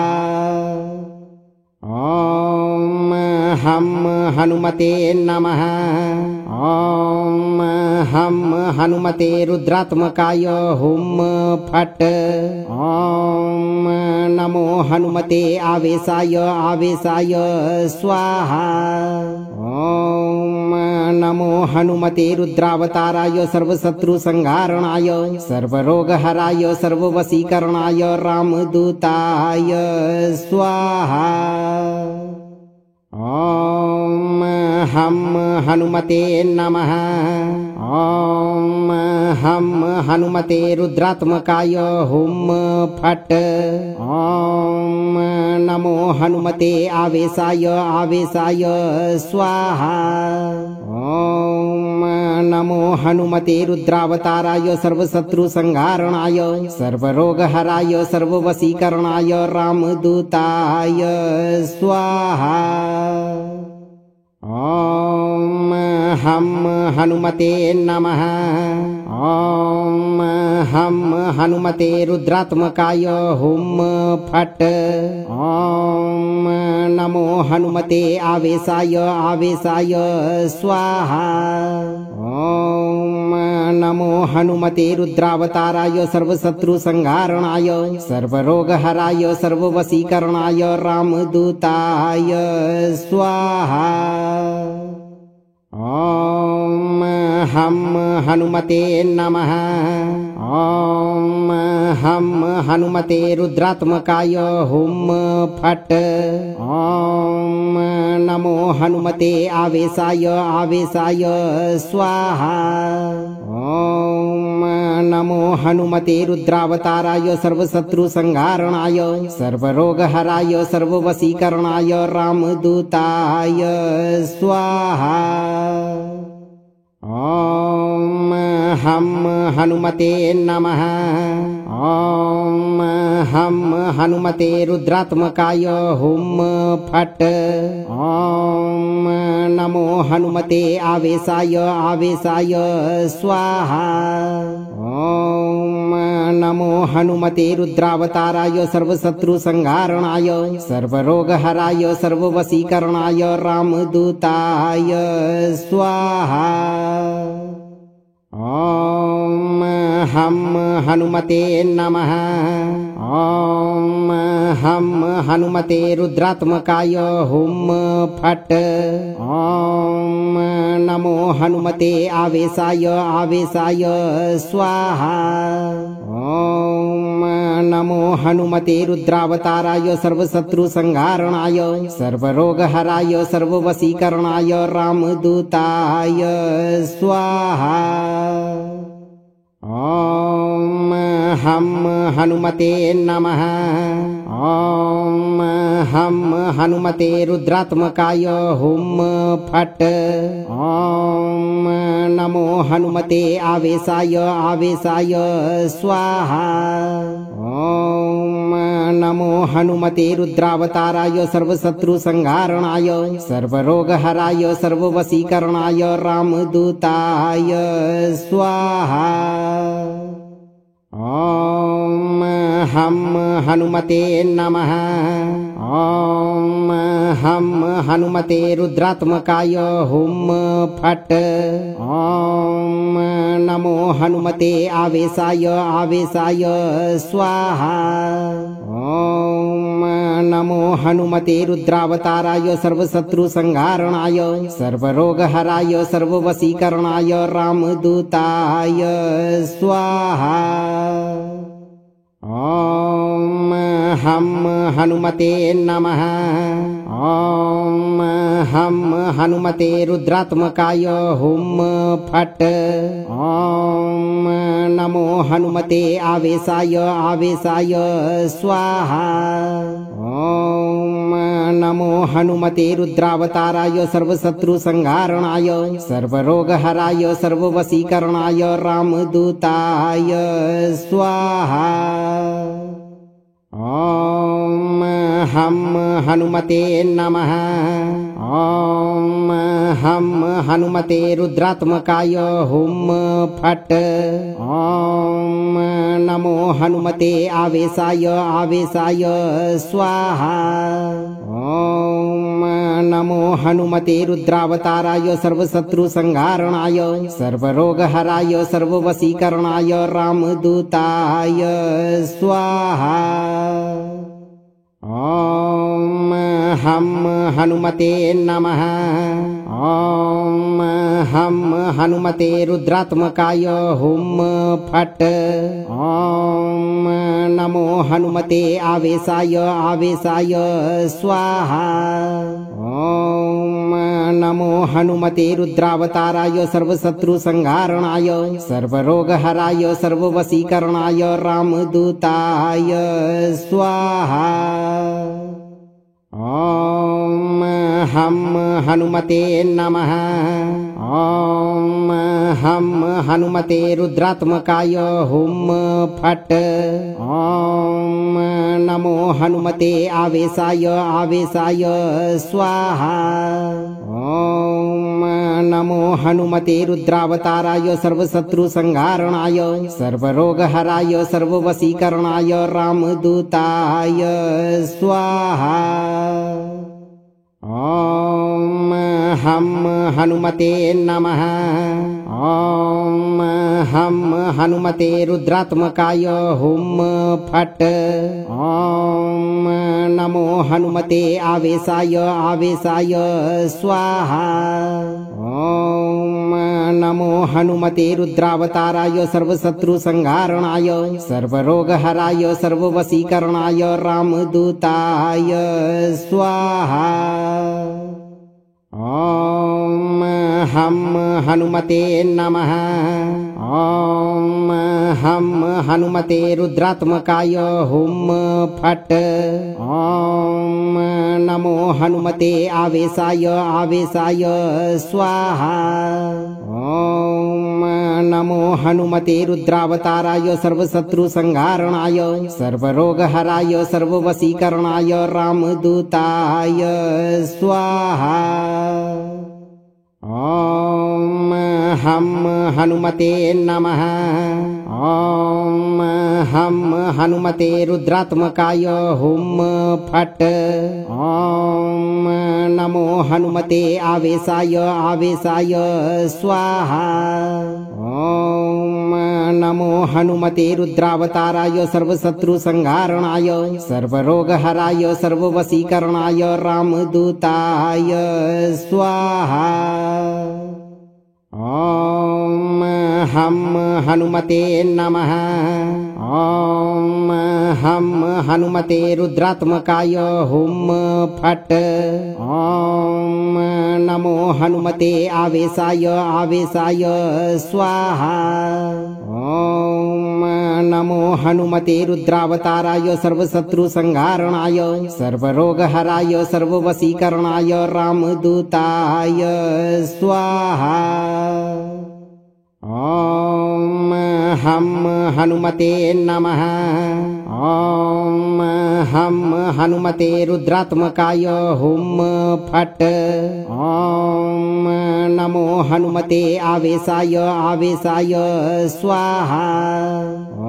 ओम हम हनुमते नमः। ओम हम हनुमते रुद्रात्मकाय हुम फट। ओम नमो हनुमते आवेशाय आवेशाय स्वाहा। ओम नमो हनुमते रुद्रावताराय सर्वशत्रु संहारणाय सर्वरोगहराय सर्ववशीकरणाय रामदूताय स्वाहा। ओम हम हनुमते नमः। ओम हम हनुमते रुद्रात्मकाय हुम फट। ओम नमो हनुमते आवेशाय आवेशाय स्वाहा। ओम नमो हनुमते रुद्रावताराय सर्वशत्रु संहारणाय सर्वरोगहराय सर्ववशीकरणाय रामदूताय स्वाहा। ओम हम हनुमते नमः। ओम हम हनुमते रुद्रात्मकाय हुम फट। ओम नमो हनुमते आवेशाय आवेशाय स्वाहा। ओम नमो हनुमते रुद्रावताराय सर्वशत्रु संहारणाय सर्वरोगहराय सर्ववशीकरणाय रामदूताय स्वाहा। ओम हम हनुमते नमः। ॐ हम हनुमते रुद्रात्मकाय हुम फट्। ॐ नमो हनुमते आवेशाय आवेशाय स्वाहा। ॐ नमो हनुमते रुद्रावताराय सर्वशत्रु संहारणाय सर्वरोगहराय सर्ववशीकरणाय रामदूताय स्वाहा। ॐ हम हनुमते नमः। ॐ हम हनुमते रुद्रात्मकाय हुम फट्। ॐ नमो हनुमते आवेशाय आवेशाय स्वाहा। ॐ नमो हनुमते रुद्रावताराय सर्वशत्रु संहारणाय सर्वरोगहराय सर्ववशीकरणाय रामदूताय स्वाहा। ॐ हम हनुमते नमः। ॐ हम हनुमते रुद्रात्मकाय हुम फट्। ॐ नमो हनुमते आवेशाय आवेशाय स्वाहा। ॐ नमो हनुमते रुद्रावताराय सर्वशत्रु संहारणाय सर्वरोगहराय सर्ववशीकरणाय रामदूताय स्वाहा। ॐ हम हनुमते नमः। ॐ हम हनुमते रुद्रात्मकाय हुम फट्। ॐ नमो हनुमते आवेशाय आवेशाय स्वाहा। ॐ नमो हनुमते रुद्रावताराय सर्वशत्रु संहारणाय सर्वरोगहराय सर्ववशीकरणाय रामदूताय स्वाहा। ॐ हम हनुमते नमः। ॐ हम हनुमते रुद्रात्मकाय हुम फट्। ॐ नमो हनुमते आवेशाय आवेशाय स्वाहा। ॐ नमो हनुमते रुद्रावताराय सर्वशत्रु संहारणाय सर्वरोगहराय सर्ववशीकरणाय रामदूताय स्वाहा। ॐ हम हनुमते नमः। ॐ हम हनुमते रुद्रात्मकाय हुम फट्। ॐ नमो हनुमते आवेशाय आवेशाय स्वाहा। ॐ नमो हनुमते रुद्रावताराय सर्वशत्रु संहारणाय सर्वरोगहराय सर्ववशीकरणाय रामदूताय स्वाहा। ॐ हम हनुमते नमः। ॐ हम हनुमते रुद्रात्मकाय हुम फट्। ॐ नमो हनुमते आवेशाय आवेशाय स्वाहा। ॐ नमो हनुमते रुद्रावताराय सर्वशत्रु संहारणाय सर्वरोगहराय सर्ववशीकरणाय रामदूताय स्वाहा। ॐ हम हनुमते नमः। ॐ हम हनुमते रुद्रात्मकाय हुम फट्। ॐ नमो हनुमते आवेशाय आवेशाय स्वाहा। ॐ नमो हनुमते रुद्रावताराय सर्वशत्रु संहारणाय सर्वरोगहराय सर्ववशीकरणाय रामदूताय स्वाहा। ॐ हम हनुमते नमः। ॐ हम हनुमते रुद्रात्मकाय हुम फट्। ॐ नमो हनुमते आवेशाय आवेशाय स्वाहा। ॐ नमो हनुमते रुद्रावताराय सर्वशत्रु संहारणाय सर्वरोगहराय सर्ववशीकरणाय रामदूताय स्वाहा। ॐ हम हनुमते नमः। ॐ हम हनुमते रुद्रात्मकाय हुम फट्। ॐ नमो हनुमते आवेशाय आवेशाय स्वाहा। ॐ नमो हनुमते रुद्रावताराय सर्वशत्रुसंहारणाय सर्वरोगहराय सर्ववशीकरणाय रामदूताय स्वाहा। ॐ हम हनुमते नमः। ॐ हम हनुमते रुद्रात्मकाय हुम फट्। ॐ नमो हनुमते आवेशाय आवेशाय स्वाहा। ॐ नमो हनुमते रुद्रावताराय सर्वशत्रुसंहारणाय सर्वरोगहराय सर्ववशीकरणाय रामदूताय स्वाहा। ॐ हम हनुमते नमः। ॐ हम हनुमते रुद्रात्मकाय हुम फट्। ॐ नमो हनुमते आवेशाय आवेशाय स्वाहा। ॐ नमो हनुमते रुद्रावताराय सर्वशत्रुसंहारणाय सर्वरोगहराय सर्ववशीकरणाय रामदूताय स्वाहा। ॐ हम हनुमते नमः। ॐ हम हनुमते रुद्रात्मकाय हुम फट्। ॐ नमो हनुमते आवेशाय आवेशाय स्वाहा। ॐ नमो हनुमते रुद्रावताराय सर्वशत्रुसंहारणाय सर्वरोगहराय सर्ववशीकरणाय रामदूताय स्वाहा। ॐ हम हनुमते नमः। ॐ हम हनुमते रुद्रात्मकाय हुम फट्। ॐ नमो हनुमते आवेशाय आवेशाय स्वाहा।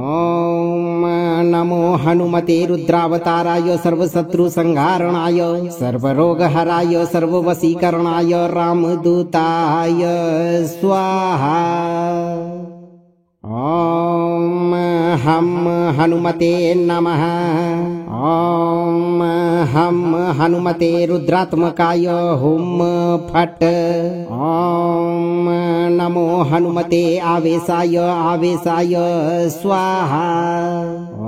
ॐ नमो हनुमते रुद्रावताराय सर्वशत्रुसंहारणाय सर्वरोगहराय सर्ववशीकरणाय रामदूताय स्वाहा। ॐ हम हनुमते नमः। ॐ हम हनुमते रुद्रात्मकाय हुम फट्। ॐ नमो हनुमते आवेशाय आवेशाय स्वाहा।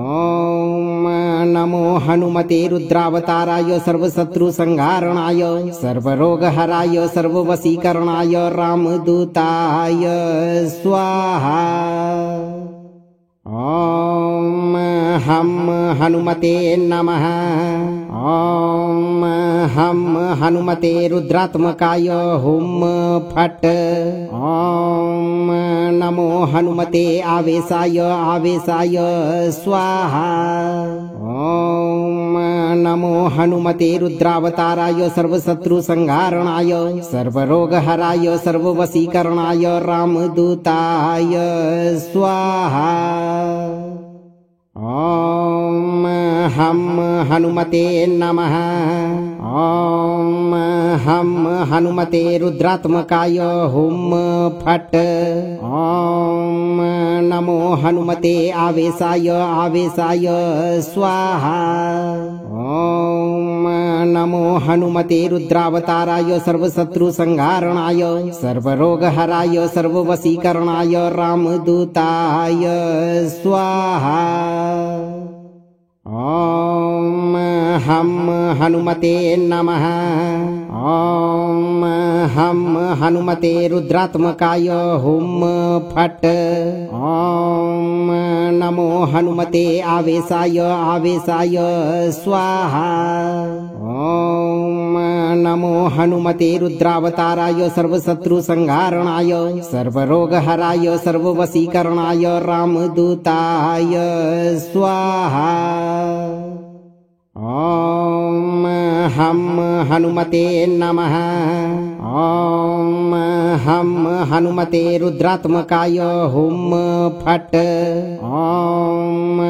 ॐ नमो हनुमते रुद्रावताराय सर्वशत्रुसंहारणाय सर्वरोगहराय सर्ववशीकरणाय रामदूताय स्वाहा। ॐ हम हनुमते नमः। ॐ हम हनुमते रुद्रात्मकाय हुम फट्। ॐ नमो हनुमते आवेशाय आवेशाय स्वाहा। ॐ नमो हनुमते रुद्रावताराय सर्वशत्रुसंहारणाय सर्वरोगहराय सर्ववशीकरणाय रामदूताय स्वाहा। ॐ हम हनुमते नमः। ॐ हम हनुमते रुद्रात्मकाय हुम फट्। ॐ नमो हनुमते आवेशाय आवेशाय स्वाहा। ॐ नमो हनुमते रुद्रावताराय सर्वशत्रुसंहारणाय सर्वरोगहराय सर्ववशीकरणाय रामदूताय स्वाहा। ॐ हम हनुमते नमः। ॐ हम हनुमते रुद्रात्मकाय हुम फट्। ॐ नमो हनुमते आवेशाय आवेशाय स्वाहा। ॐ नमो हनुमते रुद्रावताराय सर्वशत्रुसंहारणाय सर्वरोगहराय सर्ववशीकरणाय रामदूताय स्वाहा। ॐ हम हनुमते नमः। ॐ हम हनुमते रुद्रात्मकाय हुम फट्। ॐ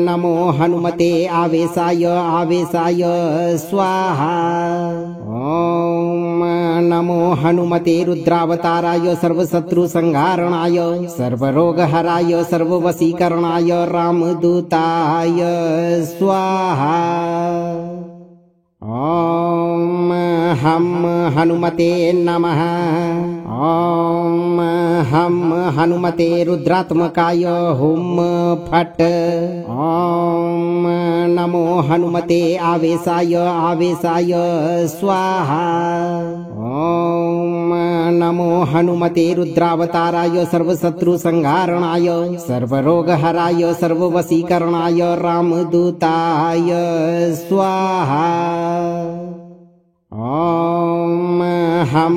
नमो हनुमते आवेशाय आवेशाय स्वाहा। ॐ नमो हनुमते रुद्रावताराय सर्वशत्रुसंहारणाय सर्वरोगहराय सर्ववशीकरणाय रामदूताय स्वाहा। ॐ हम हनुमते नमः। ॐ हम हनुमते रुद्रात्मकाय हुम फट। ॐ नमो हनुमते आवेशाय आवेशाय स्वाहा। ॐ नमो हनुमते रुद्रावताराय सर्वशत्रु संहारणाय सर्वरोगहराय सर्ववशीकरणाय रामदूताय स्वाहा। ॐ हम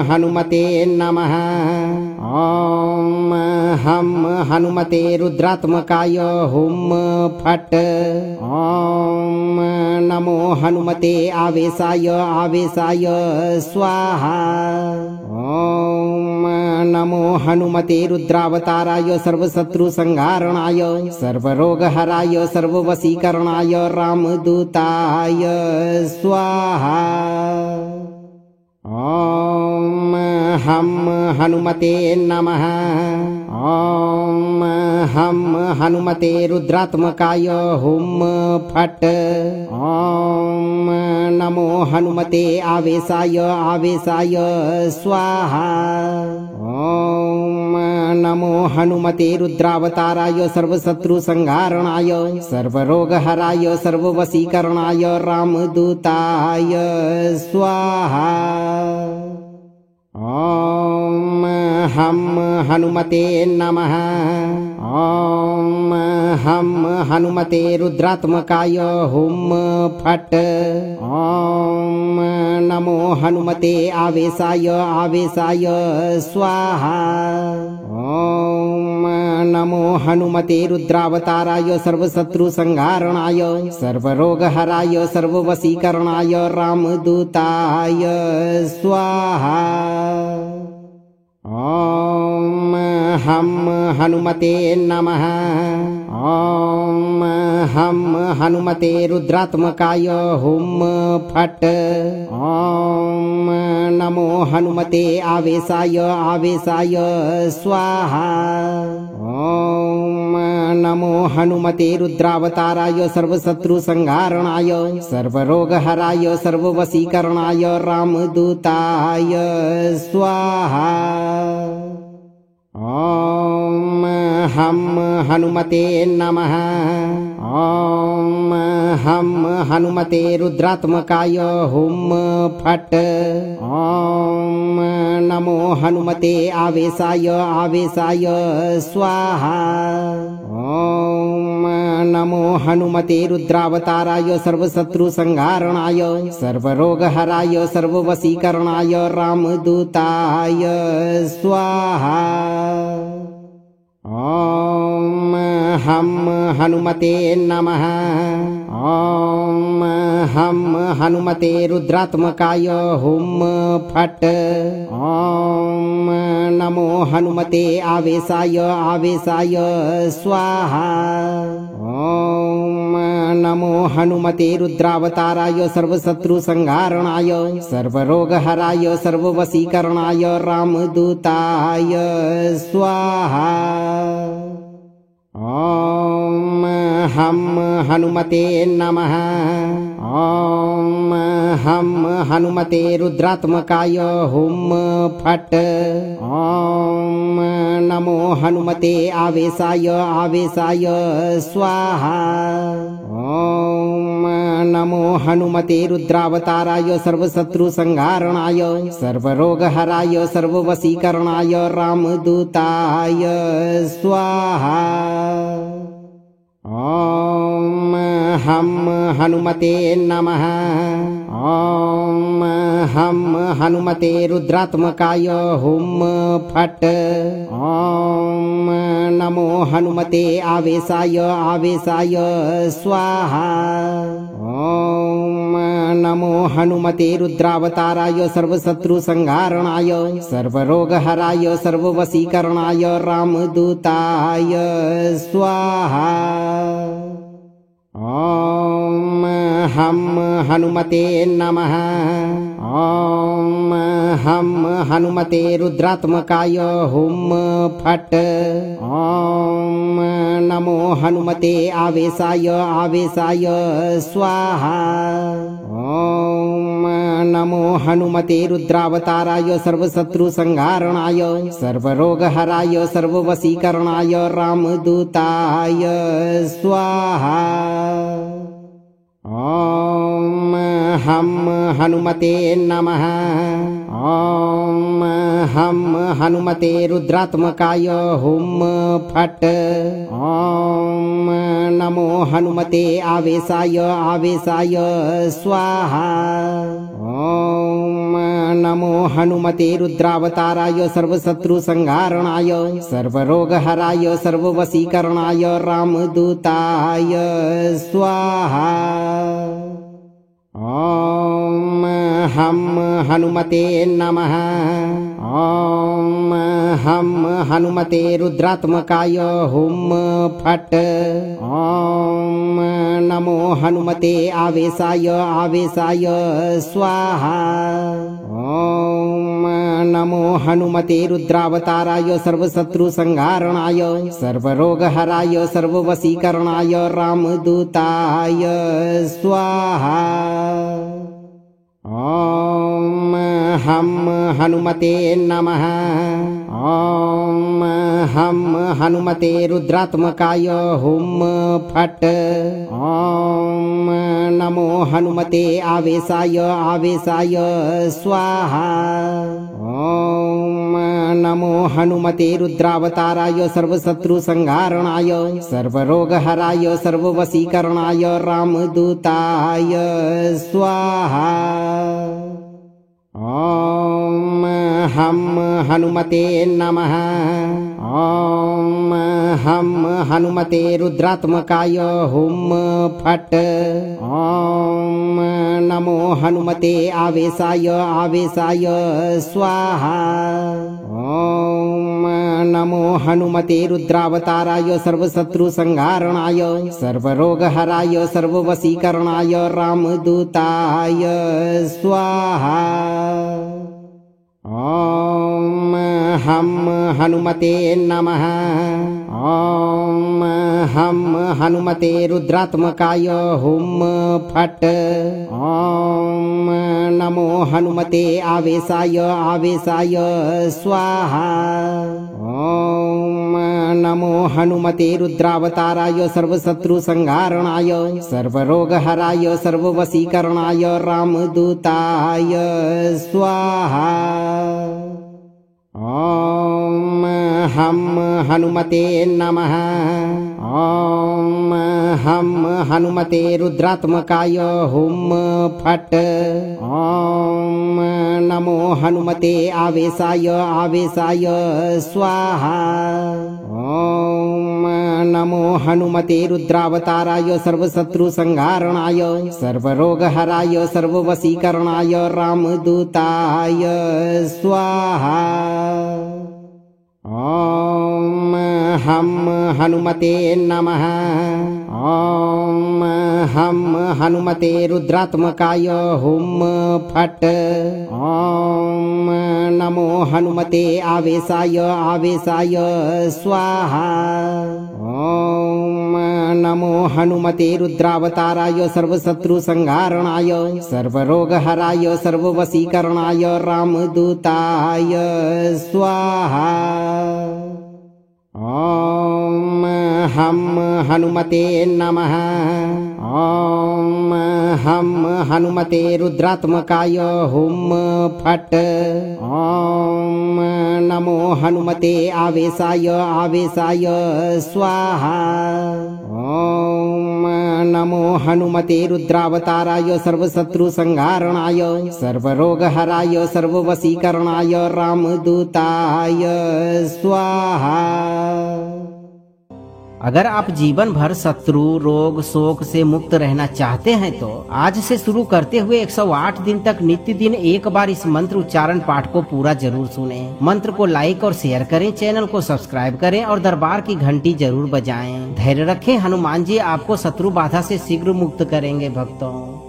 हनुमते नमः। ॐ हम हनुमते रुद्रात्मकाय हुम फट। ॐ नमो हनुमते आवेशाय आवेशाय स्वाहा। ॐ नमो हनुमते रुद्रावताराय सर्वशत्रु संहारणाय सर्वरोगहराय सर्ववशीकरणाय रामदूताय स्वाहा। ॐ हम हनुमते नमः। ॐ हम हनुमते रुद्रात्मकाय हुम फट। ॐ नमो हनुमते आवेशाय आवेशाय स्वाहा। ॐ नमो हनुमते रुद्रावताराय सर्वशत्रु संहारणाय सर्वरोगहराय सर्ववशीकरणाय रामदूताय स्वाहा। ॐ हम हनुमते नमः। ॐ हम हनुमते रुद्रात्मकाय हुम फट। ॐ नमो हनुमते आवेशाय आवेशाय स्वाहा। ॐ नमो हनुमते रुद्रावताराय सर्वशत्रु संहारणाय सर्वरोगहराय सर्ववशीकरणाय रामदूताय स्वाहा। ॐ हम हनुमते नमः। ॐ हम हनुमते रुद्रात्मकाय हुम फट। ॐ नमो हनुमते आवेशाय आवेशाय स्वाहा। ॐ नमो हनुमते रुद्रावताराय सर्वशत्रु संहारणाय सर्वरोगहराय सर्ववशीकरणाय रामदूताय स्वाहा। ॐ हम हनुमते नमः। ॐ हम हनुमते रुद्रात्मकाय हुम फट। ॐ नमो हनुमते आवेशाय आवेशाय स्वाहा। ॐ नमो हनुमते रुद्रावताराय सर्वशत्रु संहारणाय सर्वरोगहराय सर्ववशीकरणाय रामदूताय स्वाहा। ॐ हम हनुमते नमः। ॐ हम हनुमते रुद्रात्मकाय हुम फट। ॐ नमो हनुमते आवेशाय आवेशाय स्वाहा। ॐ नमो हनुमते रुद्रावताराय सर्वशत्रु संहारणाय सर्वरोगहराय सर्ववशीकरणाय रामदूताय स्वाहा। ॐ हम हनुमते नमः। ॐ हम हनुमते रुद्रात्मकाय हुम फट। ॐ नमो हनुमते आवेशाय आवेशाय स्वाहा। ॐ नमो हनुमते रुद्रावताराय सर्वशत्रु संहारणाय सर्वरोगहराय सर्ववशीकरणाय रामदूताय स्वाहा। ॐ हम हनुमते नमः। ॐ हम हनुमते रुद्रात्मकाय हुम फट। ॐ नमो हनुमते आवेशाय आवेशाय स्वाहा। ॐ नमो हनुमते रुद्रावताराय सर्वशत्रु संहारणाय सर्वरोगहराय सर्ववशीकरणाय रामदूताय स्वाहा। ॐ हम हनुमते नमः। ॐ हम हनुमते रुद्रात्मकाय हुम फट। ॐ नमो हनुमते आवेशाय आवेशाय स्वाहा। ॐ नमो हनुमते रुद्रावताराय सर्वशत्रु संहारणाय सर्वरोगहराय सर्ववशीकरणाय रामदूताय स्वाहा। ॐ हम हनुमते नमः। ॐ हम हनुमते रुद्रात्मकाय हुम फट्। ॐ नमो हनुमते आवेशाय आवेशाय स्वाहा। ॐ नमो हनुमते रुद्रावताराय सर्वशत्रु संहारणाय सर्वरोगहराय सर्ववशीकरणाय रामदूताय स्वाहा। ॐ हम हनुमते नमः। ॐ हम हनुमते रुद्रात्मकाय हुम फट्। ॐ नमो हनुमते आवेशाय आवेशाय स्वाहा। ॐ नमो हनुमते रुद्रावताराय सर्वशत्रु संहारणाय सर्वरोगहराय सर्ववशीकरणाय रामदूताय स्वाहा। ॐ हम हनुमते नमः। ॐ हम हनुमते रुद्रात्मकाय हुम फट्। ॐ नमो हनुमते आवेशाय आवेशाय स्वाहा। ॐ नमो हनुमते रुद्रावताराय सर्वशत्रु संहारणाय सर्वरोगहराय सर्ववशीकरणाय रामदूताय स्वाहा। ॐ हम हनुमते नमः। ॐ हम हनुमते रुद्रात्मकाय हुम फट्। ॐ नमो हनुमते आवेशाय आवेशाय स्वाहा। ॐ नमो हनुमते रुद्रावताराय सर्वशत्रु संहारणाय सर्वरोगहराय सर्ववशीकरणाय रामदूताय स्वाहा। ॐ हम हनुमते नमः। ॐ हम हनुमते रुद्रात्मकाय हुम फट्। ॐ नमो हनुमते आवेशाय आवेशाय स्वाहा। ॐ नमो हनुमते रुद्रावताराय सर्वशत्रु संहारणाय सर्वरोगहराय सर्ववशीकरणाय रामदूताय स्वाहा। ॐ हम हनुमते नमः। ॐ हम हनुमते रुद्रात्मकाय हुम फट्। ॐ नमो हनुमते आवेशाय आवेशाय स्वाहा। ॐ नमो हनुमते रुद्रावताराय सर्वशत्रु संहारणाय सर्वरोगहराय सर्ववशीकरणाय रामदूताय स्वाहा। ॐ हम हनुमते नमः। ॐ हम हनुमते रुद्रात्मकाय हुम फट्। ॐ नमो हनुमते आवेशाय आवेशाय स्वाहा। ॐ नमो हनुमते रुद्रावताराय सर्वशत्रु संहारणाय सर्वरोगहराय सर्ववशीकरणाय रामदूताय स्वाहा। ॐ हम हनुमते नमः। ॐ हम हनुमते रुद्रात्मकाय हुम फट्। ॐ नमो हनुमते आवेशाय आवेशाय स्वाहा। ॐ नमो हनुमते रुद्रावताराय सर्वशत्रु संहारणाय सर्वरोगहराय सर्ववशीकरणाय रामदूताय स्वाहा। अगर आप जीवन भर शत्रु रोग शोक से मुक्त रहना चाहते हैं तो आज से शुरू करते हुए 108 दिन तक नित्य दिन एक बार इस मंत्र उच्चारण पाठ को पूरा जरूर सुनें। मंत्र को लाइक और शेयर करें, चैनल को सब्सक्राइब करें और दरबार की घंटी जरूर बजाएं। धैर्य रखें, हनुमान जी आपको शत्रु बाधा से शीघ्र मुक्त करेंगे भक्तों।